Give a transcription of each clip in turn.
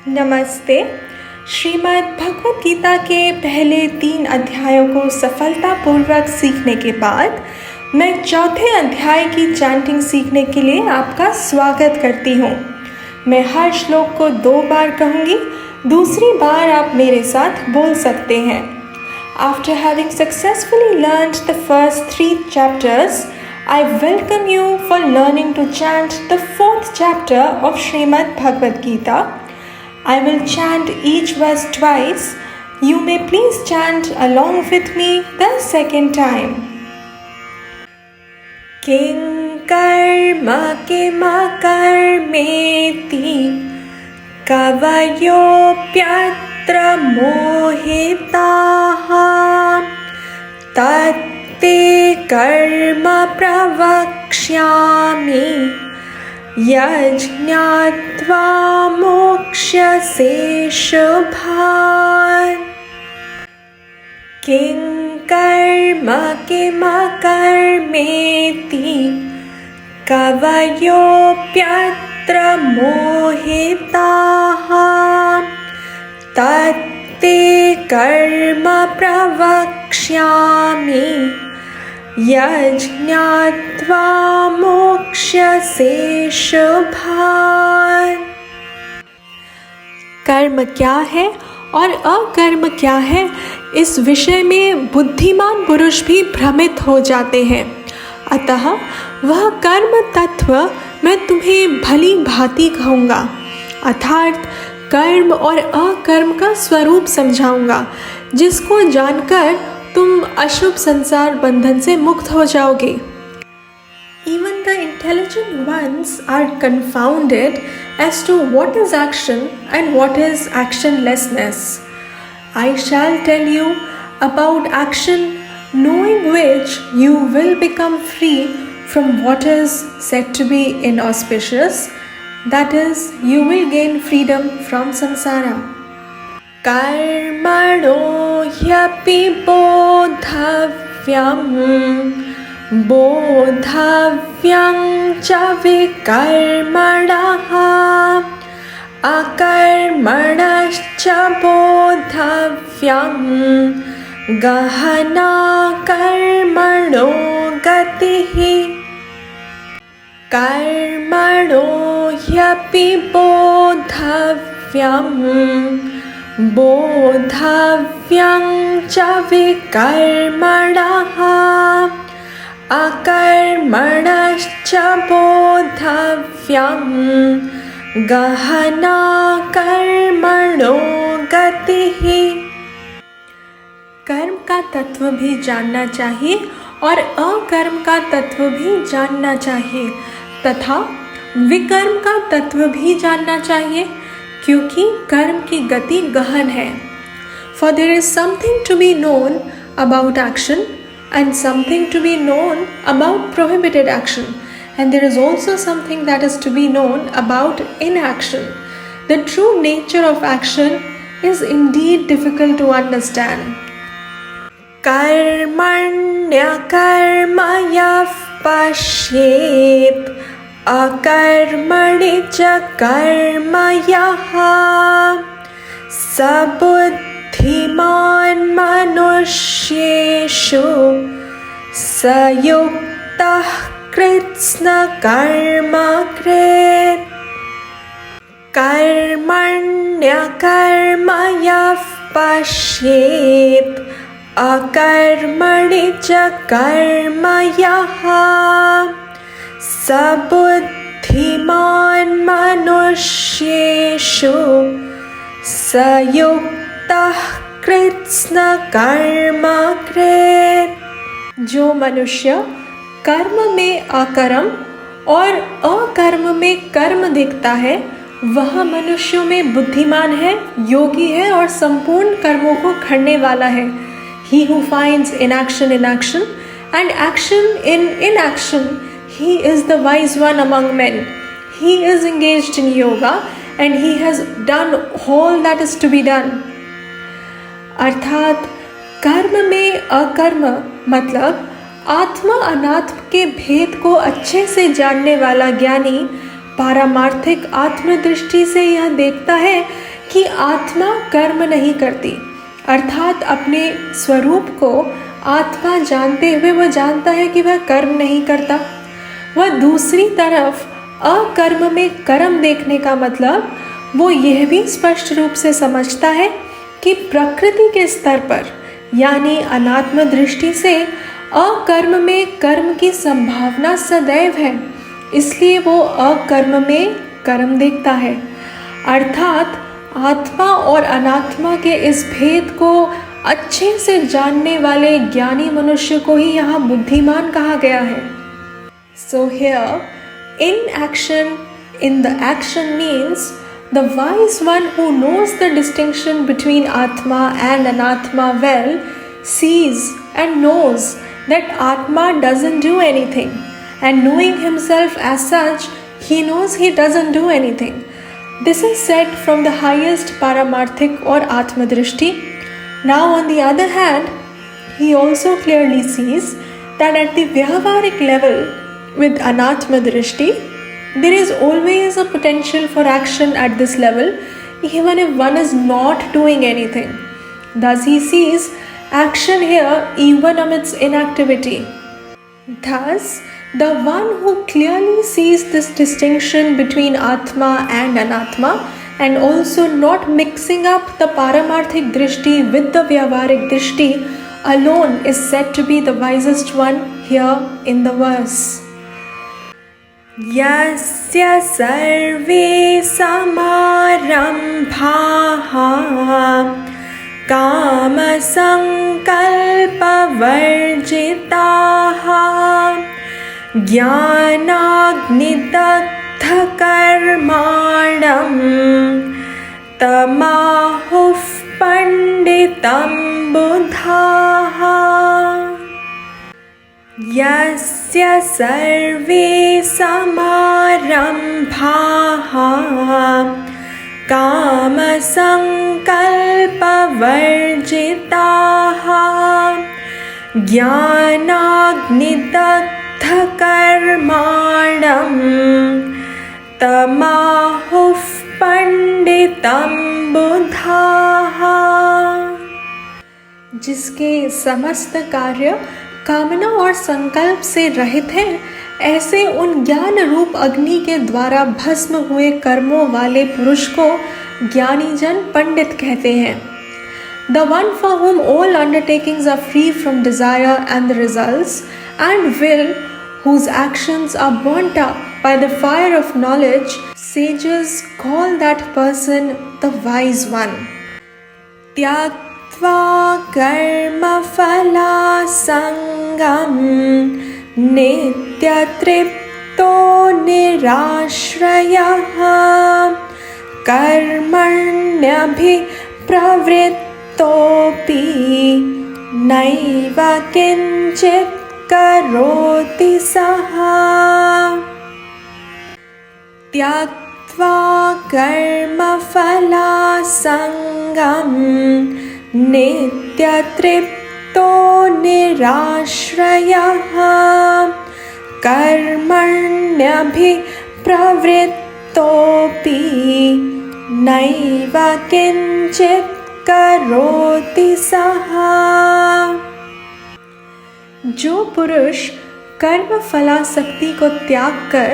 नमस्ते। श्रीमद् भगवत गीता के पहले 3 अध्यायों को सफलतापूर्वक सीखने के बाद मैं चौथे अध्याय की चैंटिंग सीखने के लिए आपका स्वागत करती हूँ। मैं हर श्लोक को 2 बार कहूँगी, दूसरी बार आप मेरे साथ बोल सकते हैं। After having successfully learned the first 3 chapters, I welcome you for learning to chant the 4th chapter of Srimad Bhagavad Gita. I will chant each verse twice. You may please chant along with me the second time. King karma kimakarmeti kavayopyatra mohitaha तत्ते कर्म प्रवक्ष्यामि यज्ञात्वा मोक्ष्यसे शुभात्। किं कर्म किमकर्मेति कवयोऽप्यत्र मोहिताः तत्ते कर्म प्रवक्ष्यामि यज्ञात्वा मोक्ष्यसे शुभात्। कर्म क्या है और अकर्म क्या है, इस विषय में बुद्धिमान पुरुष भी भ्रमित हो जाते हैं। अतः वह कर्म तत्व मैं तुम्हें भली भांति कहूँगा, अर्थात कर्म और अकर्म का स्वरूप समझाऊंगा, जिसको जानकर तुम अशुभ संसार बंधन से मुक्त हो जाओगे। Even the intelligent ones are confounded as to what is action and what is actionlessness. I shall tell you about action, knowing which you will become free from what is said to be inauspicious. That is, you will gain freedom from samsara. कर्मणो ह्यपि बोद्धव्यं च विकर्मणः अकर्मणश्च बोद्धव्यं गहना कर्मणो गतिः। कर्मणो ह्यपि बोद्धव्यं च विकर्मणः अकर्मणश्च बोद्धव्यं गहना कर्मणो गतिः। कर्म का तत्व भी जानना चाहिए और अकर्म का तत्व भी जानना चाहिए तथा विकर्म का तत्व भी जानना चाहिए, क्योंकि कर्म की गति गहन है। For there is something to be known about action and something to be known about prohibited action, and there is also something that is to be known about inaction. The true nature of action is indeed difficult to understand. कर्मण्यकर्म यः पश्येत् अकर्मणि च कर्म यः स बुद्धिमान् मनुष्येषु स युक्तः कृत्स्नकर्म कृत्। कर्मण्यकर्म यः पश्येत् अकर्मणि च कर्म यः स बुद्धिमान् मनुष्येषु स युक्तः कृत्स्नकर्म कृत्। जो मनुष्य कर्म में अकर्म और अकर्म में कर्म देखता है, वह मनुष्यों में बुद्धिमान है, योगी है और संपूर्ण कर्मों को करने वाला है। He who finds inaction in action and action in inaction, he is the wise one among men. He is engaged in yoga and he has done all that is to be done. अर्थात कर्म में अकर्म मतलब आत्मा अनात्म के भेद को अच्छे से जानने वाला ज्ञानी पारमार्थिक आत्मदृष्टि से यह देखता है कि आत्मा कर्म नहीं करती, अर्थात अपने स्वरूप को आत्मा जानते हुए वह जानता है कि वह कर्म नहीं करता। वह दूसरी तरफ अकर्म में कर्म देखने का मतलब वो यह भी स्पष्ट रूप से समझता है कि प्रकृति के स्तर पर यानी अनात्म दृष्टि से अकर्म में कर्म की संभावना सदैव है, इसलिए वो अकर्म में कर्म देखता है। अर्थात आत्मा और अनात्मा के इस भेद को अच्छे से जानने वाले ज्ञानी मनुष्य को ही यहाँ बुद्धिमान कहा गया है। So here, inaction in the action means the wise one who knows the distinction between Atma and Anatma well sees and knows that Atma doesn't do anything, and knowing himself as such, he knows he doesn't do anything. This is said from the highest Paramarthik or Atmadrishti. Now on the other hand, he also clearly sees that at the Vyavaharik level with Anatmadrishti, there is always a potential for action at this level, even if one is not doing anything. Thus he sees action here even amidst inactivity. Thus, the one who clearly sees this distinction between Atma and Anatma and also not mixing up the Paramarthik Drishti with the Vyavaharik Drishti alone is said to be the wisest one here in the verse. यस्य सर्वे समारम्भाः कामसङ्कल्पवर्जिताः ज्ञानाग्निदग्धकर्माणं तमाहुः पण्डितं बुधाः। यस्य सर्वे समारम्भाः कामसङ्कल्पवर्जिताः ज्ञानाग्निदग्धकर्माणं तमाहुः पण्डितं बुधाः। जिसके समस्त कार्य कामना और संकल्प से रहित है, ऐसे उन ज्ञान रूप अग्नि के द्वारा भस्म हुए कर्मों वाले पुरुष को ज्ञानी जन पंडित कहते हैं। The one for whom all undertakings are free from desire and the results, and will, whose actions are burnt up by the fire of knowledge, sages call that person the wise one. त्यक्त्वा कर्मफलासङ्गं नित्यतृप्तो निराश्रयः कर्मण्यभिप्रवृत्तोऽपि नैव किञ्चित् करोति सः। त्यक्त्वा कर्मफलासङ्गं नित्यतृप्तो निराश्रयः कर्मण्यभिप्रवृत्तोऽपि नैव किञ्चित् करोति सः। जो पुरुष कर्म फलासक्ति को त्याग कर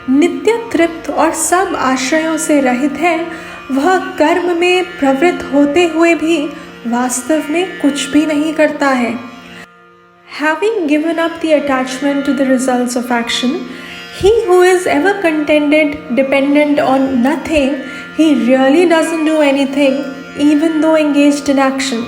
नित्य तृप्त और सब आश्रयों से रहित है, वह कर्म में प्रवृत्त होते हुए भी वास्तव में कुछ भी नहीं करता है। Having given up the attachment to the results of action, he who is ever contented, dependent on nothing, he really doesn't do anything, even though engaged in action.